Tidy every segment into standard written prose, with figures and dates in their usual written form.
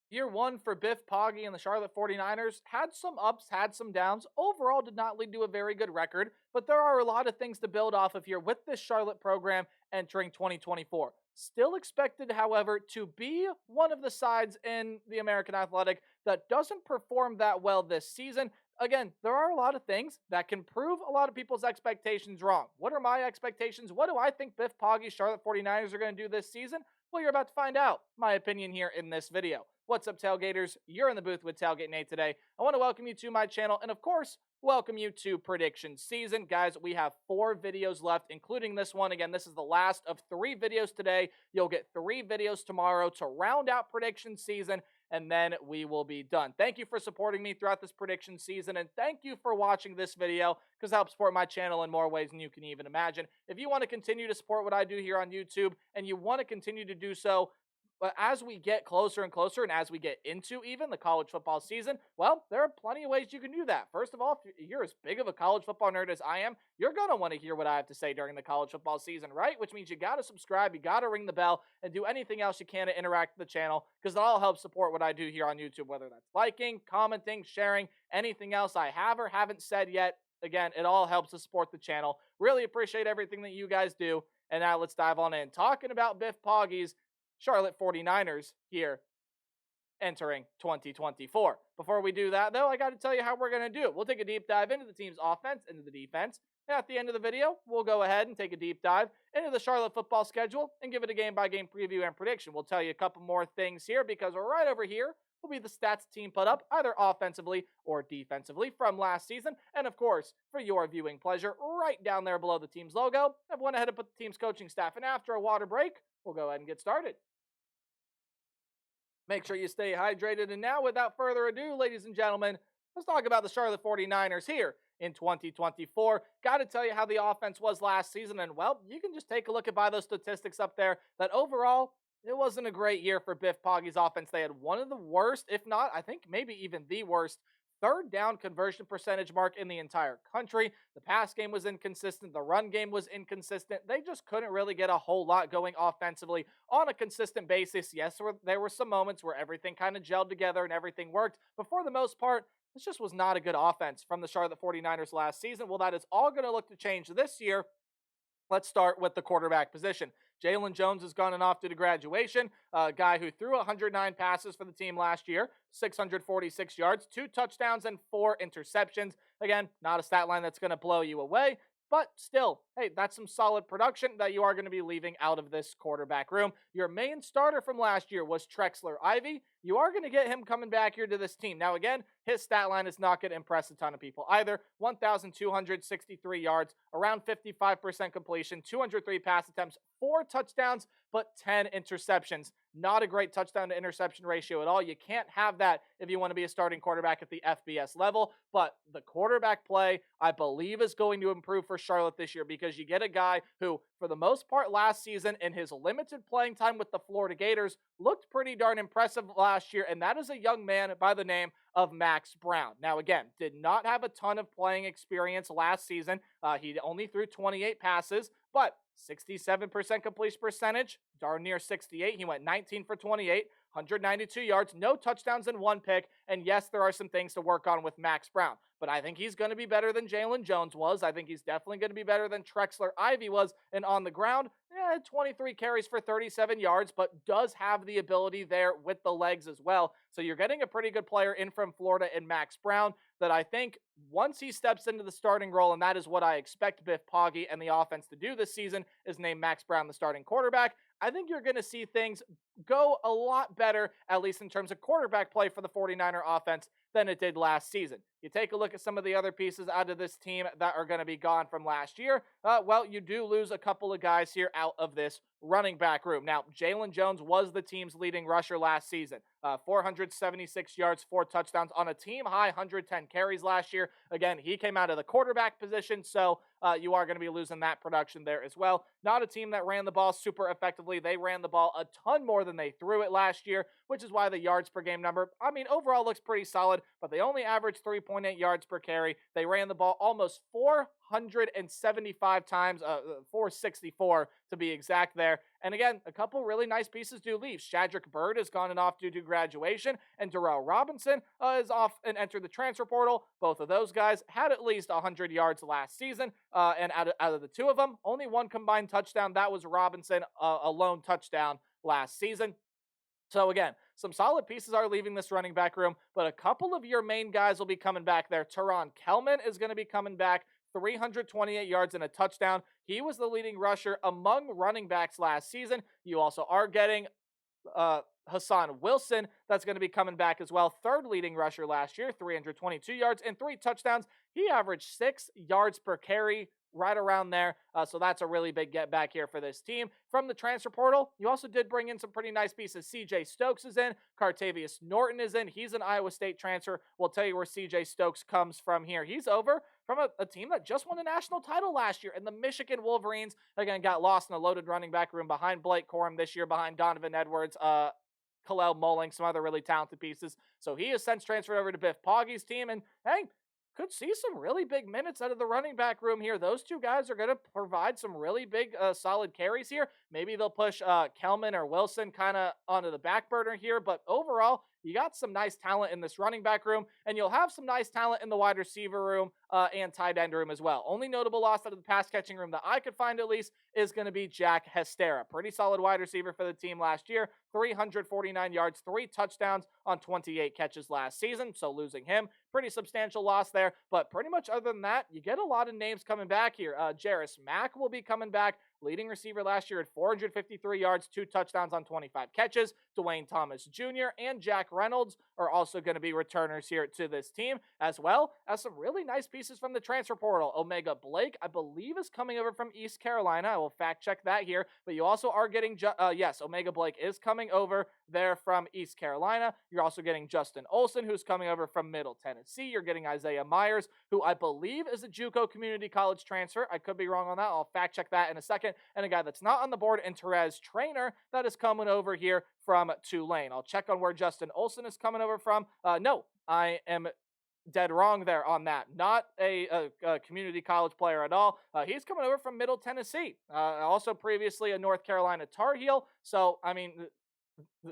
Year one for Biff Poggi and the Charlotte 49ers had some ups, had some downs. Overall, did not lead to a very good record, but there are a lot of things to build off of here with this Charlotte program entering 2024. Still expected, however, to be one of the sides in the American Athletic that doesn't perform that well this season. Again, there are a lot of things that can prove a lot of people's expectations wrong. What are my expectations? What do I think Biff Poggi's Charlotte 49ers are going to do this season? Well, you're about to find out my opinion here in this video. What's up, Tailgaters? You're in the booth with Tailgate Nate today. I want to welcome you to my channel and, of course, welcome you to prediction season. Guys, we have 4 videos left, including this one. Again, this is the last of 3 videos today. You'll get 3 videos tomorrow to round out prediction season, and then we will be done. Thank you for supporting me throughout this prediction season, and thank you for watching this video because it helps support my channel in more ways than you can even imagine. If you want to continue to support what I do here on YouTube and you want to continue to do so, but as we get closer and closer, and as we get into even the college football season, well, there are plenty of ways you can do that. First of all, if you're as big of a college football nerd as I am, you're going to want to hear what I have to say during the college football season, right? Which means you got to subscribe, you got to ring the bell, and do anything else you can to interact with the channel, because it all helps support what I do here on YouTube, whether that's liking, commenting, sharing, anything else I have or haven't said yet. Again, it all helps to support the channel. Really appreciate everything that you guys do. And now let's dive on in. Talking about Biff Poggi's Charlotte 49ers here entering 2024. Before we do that, though, I got to tell you how we're going to do it. We'll take a deep dive into the team's offense, into the defense. And at the end of the video, we'll go ahead and take a deep dive into the Charlotte football schedule and give it a game-by-game preview and prediction. We'll tell you a couple more things here because right over here will be the stats the team put up, either offensively or defensively from last season. And, of course, for your viewing pleasure, right down there below the team's logo, I've went ahead and put the team's coaching staff. And after a water break, we'll go ahead and get started. Make sure you stay hydrated. And now, without further ado, ladies and gentlemen, let's talk about the Charlotte 49ers here in 2024. Got to tell you how the offense was last season. And, well, you can just take a look at by those statistics up there that overall, it wasn't a great year for Biff Poggi's offense. They had one of the worst, if not, I think maybe even the worst, third down conversion percentage mark in the entire country. The pass game was inconsistent. The run game was inconsistent. They just couldn't really get a whole lot going offensively on a consistent basis. Yes, there were some moments where everything kind of gelled together and everything worked, but for the most part, this just was not a good offense from the Charlotte 49ers last season. Well, that is all going to look to change this year. Let's start with the quarterback position. Jalen Jones has gone off due to graduation, a guy who threw 109 passes for the team last year, 646 yards, 2 touchdowns, and 4 interceptions. Again, not a stat line that's going to blow you away, but still, hey, that's some solid production that you are going to be leaving out of this quarterback room. Your main starter from last year was Trexler Ivy. You are going to get him coming back here to this team. Now, again, his stat line is not going to impress a ton of people either. 1,263 yards, around 55% completion, 203 pass attempts, 4 touchdowns, but 10 interceptions. Not a great touchdown to interception ratio at all. You can't have that if you want to be a starting quarterback at the FBS level. But the quarterback play, I believe, is going to improve for Charlotte this year because you get a guy who, for the most part last season, in his limited playing time with the Florida Gators, looked pretty darn impressive last year, and that is a young man by the name of Max Brown. Now, again, did not have a ton of playing experience last season. He only threw 28 passes, but 67% completion percentage, darn near 68. He went 19 for 28, 192 yards, no touchdowns and 1 pick. And yes, there are some things to work on with Max Brown, but I think he's going to be better than Jalen Jones was. I think he's definitely going to be better than Trexler Ivy was. And on the ground, 23 carries for 37 yards, but does have the ability there with the legs as well. So you're getting a pretty good player in from Florida in Max Brown that I think once he steps into the starting role, and that is what I expect Biff Poggi and the offense to do this season, is name Max Brown the starting quarterback. I think you're going to see things go a lot better, at least in terms of quarterback play for the 49er offense, than it did last season. You take a look at some of the other pieces out of this team that are going to be gone from last year. Well, you do lose a couple of guys here out of this running back room. Now, Jalen Jones was the team's leading rusher last season. 476 yards, 4 touchdowns on a team-high 110 carries last year. Again, he came out of the quarterback position, so you are going to be losing that production there as well. Not a team that ran the ball super effectively. They ran the ball a ton more than they threw it last year, which is why the yards per game number, I mean, overall looks pretty solid, but they only averaged 3.8 yards per carry. They ran the ball almost 475 times, 464 to be exact there. And again, a couple really nice pieces do leave. Shadrick Bird has gone off due to graduation, and Darrell Robinson is off and entered the transfer portal. Both of those guys had at least 100 yards last season, and out of the two of them, only one combined touchdown. That was Robinson, a lone touchdown last season. So again, some solid pieces are leaving this running back room, but a couple of your main guys will be coming back there. Teron Kelman is going to be coming back, 328 yards and a touchdown. He was the leading rusher among running backs last season. You also are getting Hassan Wilson that's going to be coming back as well. Third leading rusher last year, 322 yards and 3 touchdowns. He averaged 6 yards per carry, right around there. So that's a really big get back here for this team. From the transfer portal, you also did bring in some pretty nice pieces. CJ Stokes is in. Cartavius Norton is in. He's an Iowa State transfer. We'll tell you where CJ Stokes comes from here. He's over from a team that just won a national title last year, and the Michigan Wolverines, again, got lost in a loaded running back room behind Blake Corum this year, behind Donovan Edwards, Kalel Moling, some other really talented pieces. So he has since transferred over to Biff Poggy's team, and hey, could see some really big minutes out of the running back room here. Those two guys are going to provide some really big, solid carries here. Maybe they'll push Kelman or Wilson kind of onto the back burner here, but overall, you got some nice talent in this running back room, and you'll have some nice talent in the wide receiver room and tight end room as well. Only notable loss out of the pass catching room that I could find at least is going to be Jack Hestera. Pretty solid wide receiver for the team last year, 349 yards, 3 touchdowns on 28 catches last season, so losing him, pretty substantial loss there. But pretty much other than that, you get a lot of names coming back here. Jarris Mack will be coming back. Leading receiver last year at 453 yards, 2 touchdowns on 25 catches. Dwayne Thomas Jr. and Jack Reynolds are also going to be returners here to this team, as well as some really nice pieces from the transfer portal. Omega Blake, I believe, is coming over from East Carolina. I will fact check that here. But you also are getting, yes, Omega Blake is coming over there from East Carolina. You're also getting Justin Olson, who's coming over from Middle Tennessee. You're getting Isaiah Myers, who I believe is a JUCO community college transfer. I could be wrong on that. I'll fact check that in a second. And a guy that's not on the board, and Therese Trainer, that is coming over here from Tulane. I'll check on where Justin Olson is coming over from. No, I am dead wrong there on that. Not a community college player at all. He's coming over from Middle Tennessee. Also previously a North Carolina Tar Heel. So, I mean,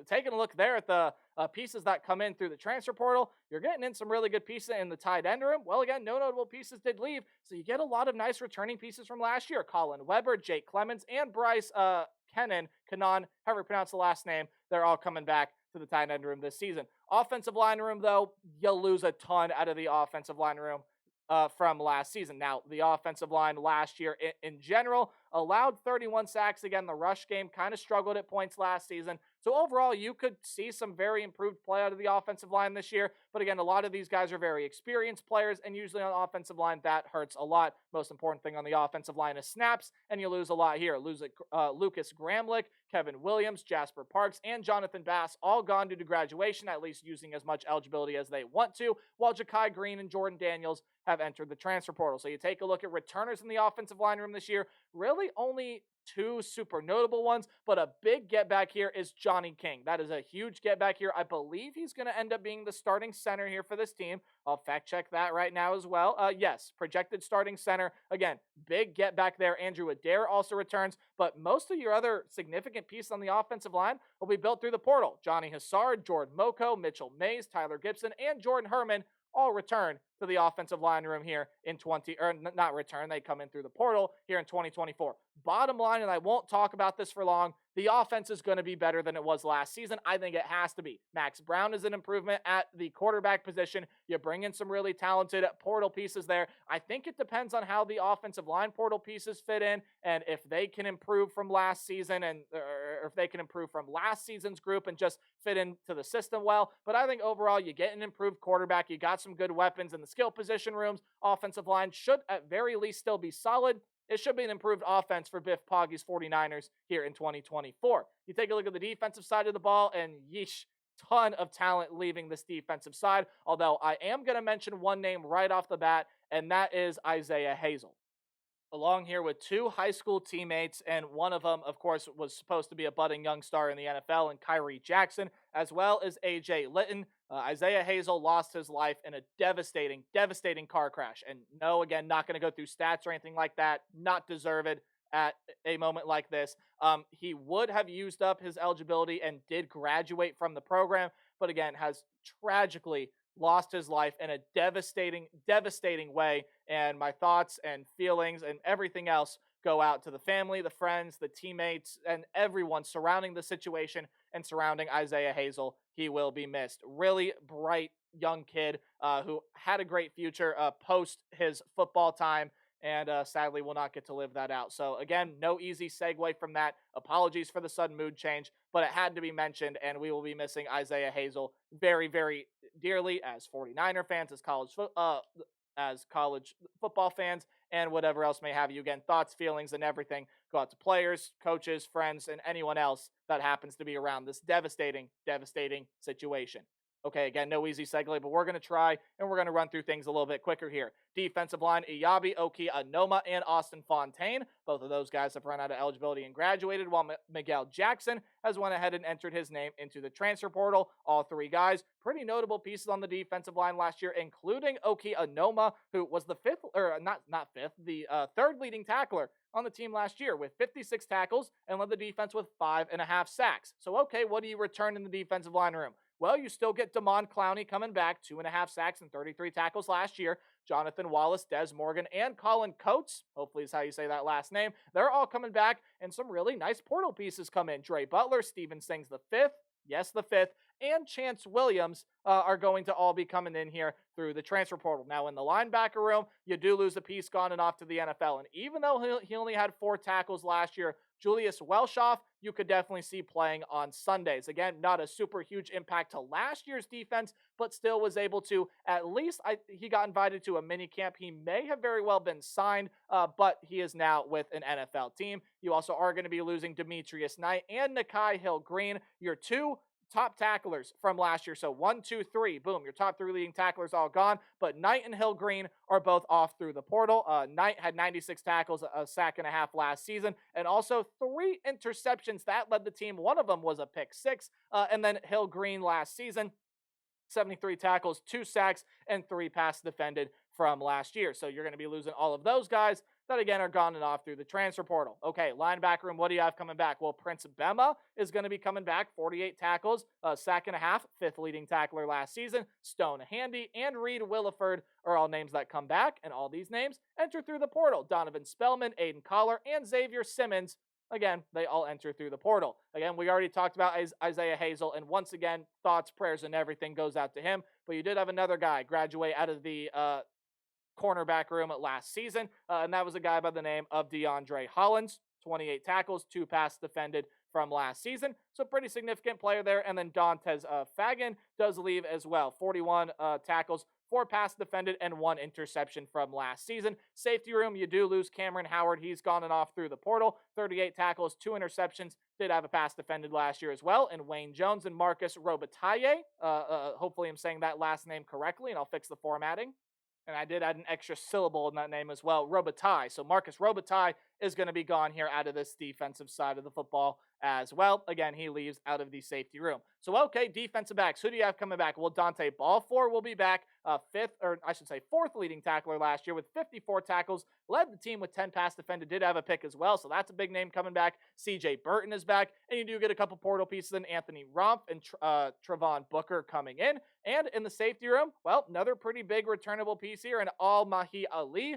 taking a look there at the pieces that come in through the transfer portal, you're getting in some really good pieces in the tight end room. Well, again, no notable pieces did leave, so you get a lot of nice returning pieces from last year. Colin Weber, Jake Clemens, and Bryce Kanan, however you pronounce the last name, they're all coming back to the tight end room this season. Offensive line room, though, you'll lose a ton out of the offensive line room from last season. Now, the offensive line last year in general allowed 31 sacks. Again, the rush game kind of struggled at points last season. So overall, you could see some very improved play out of the offensive line this year. But again, a lot of these guys are very experienced players, and usually on the offensive line, that hurts a lot. Most important thing on the offensive line is snaps, and you lose a lot here. Lucas Gramlich, Kevin Williams, Jasper Parks, and Jonathan Bass all gone due to graduation, at least using as much eligibility as they want to, while Ja'Kai Green and Jordan Daniels have entered the transfer portal. So you take a look at returners in the offensive line room this year, really only 2 super notable ones, but a big get back here is Johnny King. That is a huge get back here. I believe he's going to end up being the starting center here for this team. I'll fact check that right now as well. Yes, projected starting center. Again, big get back there. Andrew Adair also returns, but most of your other significant pieces on the offensive line will be built through the portal. Johnny Hassard, Jordan Moko, Mitchell Mays, Tyler Gibson, and Jordan Herman all return to the offensive line room here in not return, they come in through the portal here in 2024. Bottom line, and I won't talk about this for long, the offense is going to be better than it was last season. I think it has to be. Max Brown is an improvement at the quarterback position. You bring in some really talented portal pieces there. I think it depends on how the offensive line portal pieces fit in, and if they can improve from last season, or if they can improve from last season's group and just fit into the system well. But I think overall, you get an improved quarterback. You got some good weapons in the skill position rooms. Offensive line should at very least still be solid. It should be an improved offense for Biff Poggy's 49ers here in 2024. You take a look at the defensive side of the ball, and yeesh, ton of talent leaving this defensive side. Although I am going to mention one name right off the bat, and that is Isaiah Hazel. Along here with 2 high school teammates, and one of them, of course, was supposed to be a budding young star in the NFL, and Kyrie Jackson, as well as A.J. Litton. Isaiah Hazel lost his life in a devastating car crash. And no, again, not going to go through stats or anything like that. Not deserve it at a moment like this. He would have used up his eligibility and did graduate from the program, but again, has tragically lost his life in a devastating way. And my thoughts and feelings and everything else go out to the family, the friends, the teammates, and everyone surrounding the situation and surrounding Isaiah Hazel. He will be missed. Really bright young kid who had a great future post his football time, and sadly will not get to live that out. So again, no easy segue from that. Apologies for the sudden mood change, but it had to be mentioned, and we will be missing Isaiah Hazel very dearly as 49er fans, as college football fans, and whatever else may have you. Again, thoughts, feelings, and everything go out to players, coaches, friends, and anyone else that happens to be around this devastating situation. Okay, again, no easy segue, but we're going to try, and we're going to run through things a little bit quicker here. Defensive line, Iyabi Oki Anoma and Austin Fontaine. Both of those guys have run out of eligibility and graduated, while Miguel Jackson has went ahead and entered his name into the transfer portal. All three guys, pretty notable pieces on the defensive line last year, including Oki Anoma, who was the third leading tackler on the team last year with 56 tackles and led the defense with 5.5 sacks. So, okay, what do you return in the defensive line room? Well, you still get Damon Clowney coming back, 2.5 sacks and 33 tackles last year. Jonathan Wallace, Des Morgan, and Colin Coates, hopefully is how you say that last name, they're all coming back, and some really nice portal pieces come in. Dre Butler, Steven Sings the fifth, yes, the fifth, and Chance Williams are going to all be coming in here through the transfer portal. Now, in the linebacker room, you do lose a piece gone and off to the NFL, and even though he only had 4 tackles last year, Julius Welshoff, you could definitely see playing on Sundays. Again, not a super huge impact to last year's defense, but still was able to, at least he got invited to a mini camp. He may have very well been signed, but he is now with an NFL team. You also are going to be losing Demetrius Knight and Nakai Hill-Green, your 2 top tacklers from last year. So 1, 2, 3, boom, your top 3 leading tacklers all gone. But Knight and Hill-Green are both off through the portal. Knight had 96 tackles, a sack and a half last season, and also 3 interceptions that led the team. One of them was a pick 6. And then Hill-Green last season, 73 tackles, 2 sacks, and 3 pass defended from last year. So you're going to be losing all of those guys that, again, are gone and off through the transfer portal. Okay, linebacker room, what do you have coming back? Well, Prince Bema is going to be coming back, 48 tackles, a sack and a half, 5th leading tackler last season. Stone Handy and Reed Williford are all names that come back, and all these names enter through the portal. Donovan Spellman, Aiden Collar, and Xavier Simmons, again, they all enter through the portal. Again, we already talked about Isaiah Hazel, and once again, thoughts, prayers, and everything goes out to him. But you did have another guy graduate out of the cornerback room last season, and that was a guy by the name of DeAndre Hollins, 28 tackles, 2 pass defended from last season, so pretty significant player there. And then Dantes Fagan does leave as well, 41 tackles, 4 pass defended, and 1 interception from last season. Safety room, you do lose Cameron Howard. He's gone and off through the portal, 38 tackles, 2 interceptions, did have a pass defended last year as well. And Wayne Jones and Marcus Robitaille, hopefully I'm saying that last name correctly, and I'll fix the formatting. And I did add an extra syllable in that name as well, Robitaille. So Marcus Robitaille is going to be gone here out of this defensive side of the football as well. Again, he leaves out of the safety room. So, okay, defensive backs. Who do you have coming back? Well, Dante Balfour will be back, 4th leading tackler last year with 54 tackles, led the team with 10 pass defended, did have a pick as well, so that's a big name coming back. CJ Burton is back, and you do get a couple portal pieces in Anthony Rumpf and Trevon Booker coming in. And in the safety room, well, another pretty big returnable piece here, and Al-Mahi Ali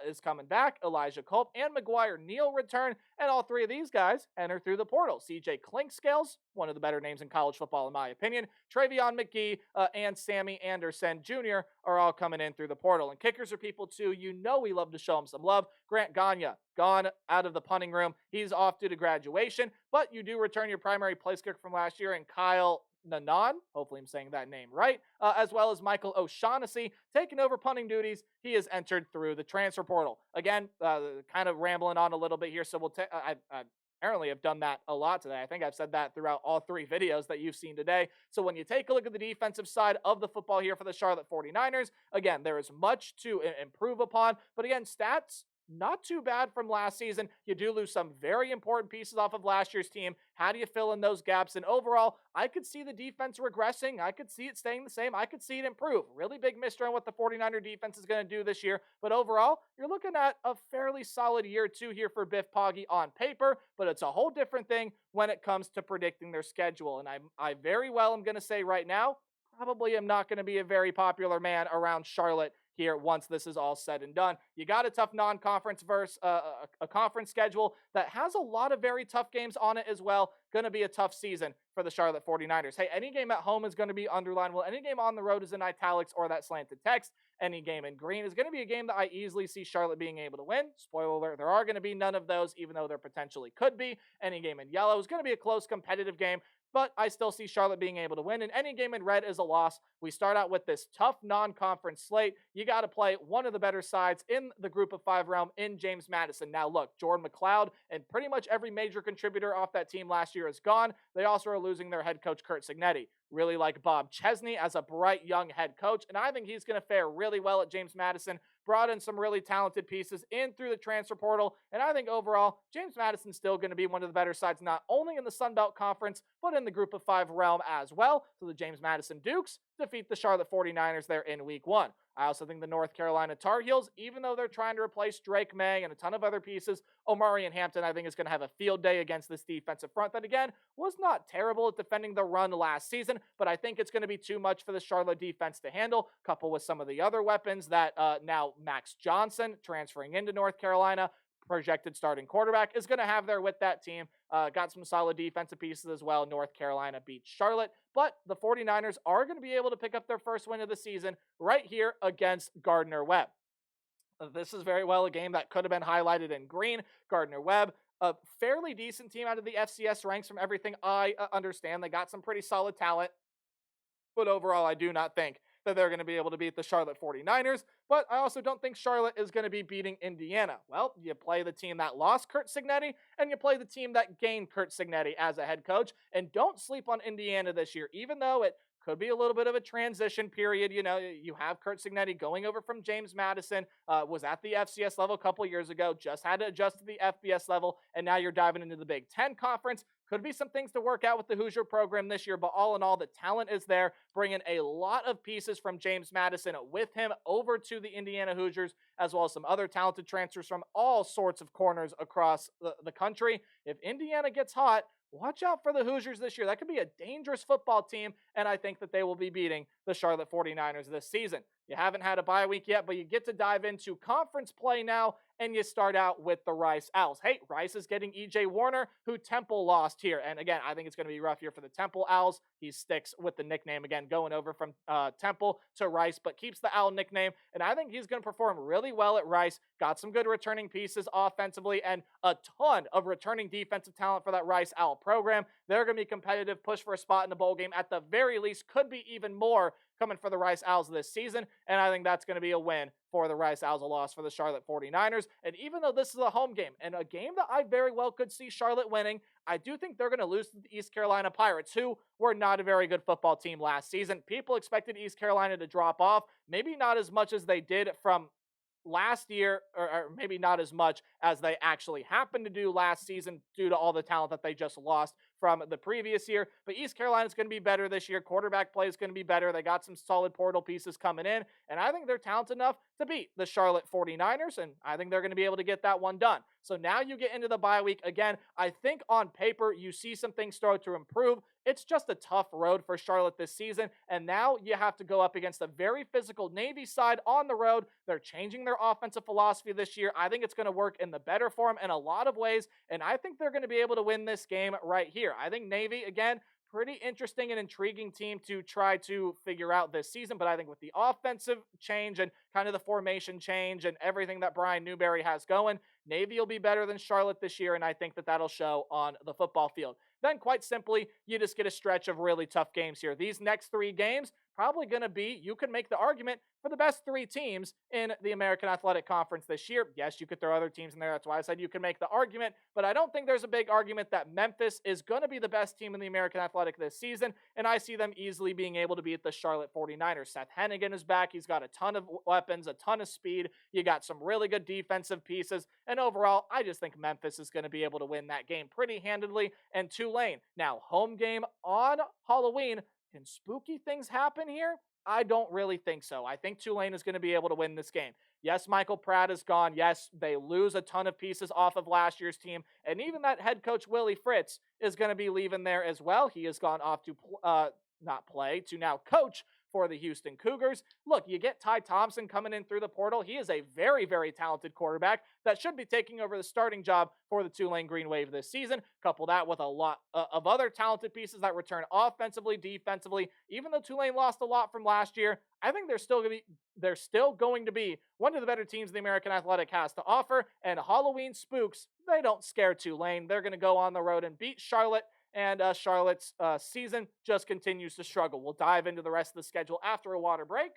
is coming back. Elijah Culp and McGuire Neal return, and all 3 of these guys enter through the portal. CJ Clinkscales, one of the better names in college football in my opinion, Travion McGee, and Sammy Anderson Jr. are all coming in through the portal. And kickers are people too. You know we love to show them some love. Grant Gagne, gone out of the punting room. He's off due to graduation, but you do return your primary place kicker from last year, and Kyle Nanon, hopefully I'm saying that name right, as well as Michael O'Shaughnessy taking over punting duties. He has entered through the transfer portal. Again, kind of rambling on a little bit here, so we'll I apparently have done that a lot today. I think I've said that throughout all 3 videos that you've seen today. So when you take a look at the defensive side of the football here for the Charlotte 49ers, again, there is much to improve upon, but again, stats, not too bad from last season. You do lose some very important pieces off of last year's team. How do you fill in those gaps? And overall, I could see the defense regressing. I could see it staying the same. I could see it improve. Really big mystery on what the 49er defense is going to do this year. But overall, you're looking at a fairly solid year two here for Biff Poggi on paper, but it's a whole different thing when it comes to predicting their schedule. And I very well am going to say right now, probably am not going to be a very popular man around Charlotte here once this is all said and done. You got a tough non-conference versus a conference schedule that has a lot of very tough games on it as well. Going to be a tough season for the Charlotte 49ers. Hey, any game at home is going to be underlined. Well, any game on the road is in italics or that slanted text. Any game in green is going to be a game that I easily see Charlotte being able to win. Spoiler alert, there are going to be none of those, even though there potentially could be. Any game in yellow is going to be a close competitive game, but I still see Charlotte being able to win. And any game in red is a loss. We start out with this tough non-conference slate. You got to play one of the better sides in the group of five realm in James Madison. Now, look, Jordan McLeod and pretty much every major contributor off that team last year is gone. They also are losing their head coach, Curt Cignetti. Really like Bob Chesney as a bright young head coach, and I think he's going to fare really well at James Madison. Brought in some really talented pieces in through the transfer portal, and I think overall, James Madison's still going to be one of the better sides, not only in the Sun Belt Conference, but in the group of five realm as well. So the James Madison Dukes defeat the Charlotte 49ers there in week one. I also think the North Carolina Tar Heels, even though they're trying to replace Drake May and a ton of other pieces, Omarion Hampton, I think, is going to have a field day against this defensive front that, again, was not terrible at defending the run last season, but I think it's going to be too much for the Charlotte defense to handle, coupled with some of the other weapons that now Max Johnson, transferring into North Carolina, projected starting quarterback, is going to have there with that team. Got some solid defensive pieces as well. North Carolina beat Charlotte, but the 49ers are going to be able to pick up their first win of the season right here against Gardner-Webb. This is very well a game that could have been highlighted in green. Gardner-Webb, a fairly decent team out of the FCS ranks from everything I understand. They got some pretty solid talent, but overall, I do not think that they're going to be able to beat the Charlotte 49ers, but I also don't think Charlotte is going to be beating Indiana. Well, you play the team that lost Curt Cignetti, and you play the team that gained Curt Cignetti as a head coach, and don't sleep on Indiana this year, even though it could be a little bit of a transition period. You know, you have Curt Cignetti going over from James Madison, was at the FCS level a couple years ago, just had to adjust to the FBS level, and now you're diving into the Big Ten Conference. Could be some things to work out with the Hoosier program this year, but all in all, the talent is there, bringing a lot of pieces from James Madison with him over to the Indiana Hoosiers, as well as some other talented transfers from all sorts of corners across the country. If Indiana gets hot, watch out for the Hoosiers this year. That could be a dangerous football team, and I think that they will be beating the Charlotte 49ers this season. You haven't had a bye week yet, but you get to dive into conference play now, and you start out with the Rice Owls. Hey, Rice is getting E.J. Warner, who Temple lost here. And again, I think it's going to be a rough year for the Temple Owls. He sticks with the nickname again, going over from Temple to Rice, but keeps the Owl nickname. And I think he's going to perform really well at Rice. Got some good returning pieces offensively and a ton of returning defensive talent for that Rice Owl program. They're going to be competitive, push for a spot in the bowl game. At the very least, could be even more coming for the Rice Owls this season, and I think that's going to be a win for the Rice Owls, a loss for the Charlotte 49ers. And even though this is a home game, and a game that I very well could see Charlotte winning, I do think they're going to lose to the East Carolina Pirates, who were not a very good football team last season. People expected East Carolina to drop off, maybe not as much as they did from last year, or maybe not as much as they actually happened to do last season due to all the talent that they just lost from the previous year. But East Carolina's going to be better this year. Quarterback play is going to be better. They got some solid portal pieces coming in, and I think they're talented enough to beat the Charlotte 49ers, and I think they're going to be able to get that one done. So now you get into the bye week. Again, I think on paper you see some things start to improve. It's just a tough road for Charlotte this season, and now you have to go up against a very physical Navy side on the road. They're changing their offensive philosophy this year. I think it's going to work in the better for them in a lot of ways, and I think they're going to be able to win this game right here. I think Navy, again, pretty interesting and intriguing team to try to figure out this season, but I think with the offensive change and kind of the formation change and everything that Brian Newberry has going, Navy will be better than Charlotte this year, and I think that that'll show on the football field. Then, quite simply, you just get a stretch of really tough games here. These next three games, probably going to be, you can make the argument, for the best three teams in the American Athletic Conference this year. Yes, you could throw other teams in there. That's why I said you can make the argument, but I don't think there's a big argument that Memphis is going to be the best team in the American Athletic this season, and I see them easily being able to beat the Charlotte 49ers. Seth Hennigan is back. He's got a ton of weapons, a ton of speed. You got some really good defensive pieces, and overall, I just think Memphis is going to be able to win that game pretty handedly. And Tulane, now home game on Halloween. Can spooky things happen here? I don't really think so. I think Tulane is going to be able to win this game. Yes, Michael Pratt is gone. Yes, they lose a ton of pieces off of last year's team. And even that head coach, Willie Fritz, is going to be leaving there as well. He has gone off to not play, to now coach for the Houston Cougars. Look, you get Ty Thompson coming in through the portal. He is a very, very talented quarterback that should be taking over the starting job for the Tulane Green Wave this season. Couple that with a lot of other talented pieces that return offensively, defensively. Even though Tulane lost a lot from last year, I think they're still going to be one of the better teams the American Athletic has to offer. And Halloween Spooks, they don't scare Tulane. They're going to go on the road and beat Charlotte. And Charlotte's season just continues to struggle. We'll dive into the rest of the schedule after a water break.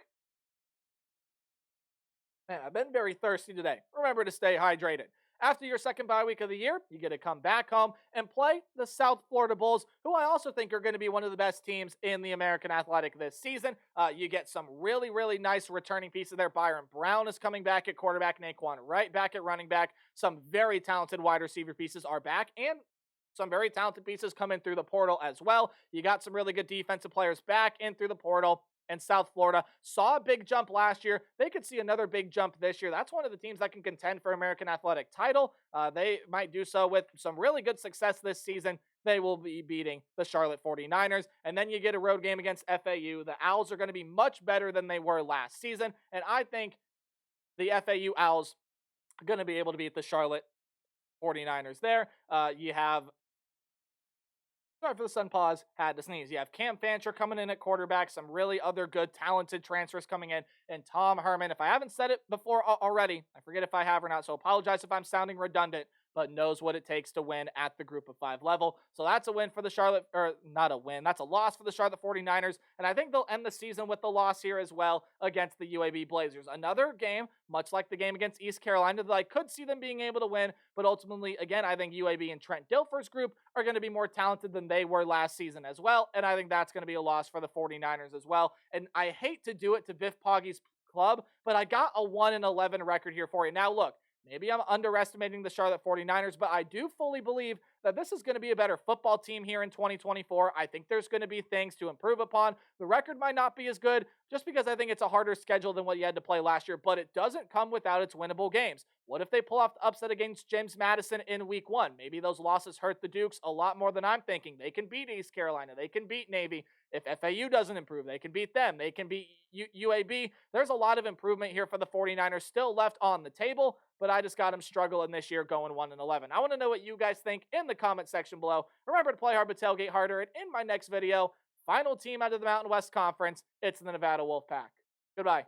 Man, I've been very thirsty today. Remember to stay hydrated. After your second bye week of the year, you get to come back home and play the South Florida Bulls, who I also think are going to be one of the best teams in the American Athletic this season. You get some really, really nice returning pieces there. Byron Brown is coming back at quarterback, Naquan Wright back at running back. Some very talented wide receiver pieces are back, and some very talented pieces come in through the portal as well. You got some really good defensive players back in through the portal. And South Florida saw a big jump last year. They could see another big jump this year. That's one of the teams that can contend for American Athletic title. They might do so with some really good success this season. They will be beating the Charlotte 49ers. And then you get a road game against FAU. The Owls are going to be much better than they were last season. And I think the FAU Owls are going to be able to beat the Charlotte 49ers there. You have... Sorry for the sun pause, had to sneeze. You have Cam Fancher coming in at quarterback, some really other good, talented transfers coming in, and Tom Herman. If I haven't said it before already, I forget if I have or not, so apologize if I'm sounding redundant, but knows what it takes to win at the group of 5 level. So that's a win for the Charlotte, or not a win, that's a loss for the Charlotte 49ers, and I think they'll end the season with the loss here as well against the UAB Blazers. Another game, much like the game against East Carolina, that I could see them being able to win, but ultimately, again, I think UAB and Trent Dilfer's group are going to be more talented than they were last season as well, and I think that's going to be a loss for the 49ers as well. And I hate to do it to Biff Poggy's club, but I got a 1-11 record here for you. Now, look, maybe I'm underestimating the Charlotte 49ers, but I do fully believe that this is going to be a better football team here in 2024. I think there's going to be things to improve upon. The record might not be as good just because I think it's a harder schedule than what you had to play last year, but it doesn't come without its winnable games. What if they pull off the upset against James Madison in week 1? Maybe those losses hurt the Dukes a lot more than I'm thinking. They can beat East Carolina. They can beat Navy. If FAU doesn't improve, they can beat them. They can beat UAB. There's a lot of improvement here for the 49ers still left on the table, but I just got them struggling this year going 1-11. I want to know what you guys think in the comment section below. Remember to play hard but tailgate harder. And in my next video, final team out of the Mountain West Conference, it's the Nevada Wolfpack. Goodbye.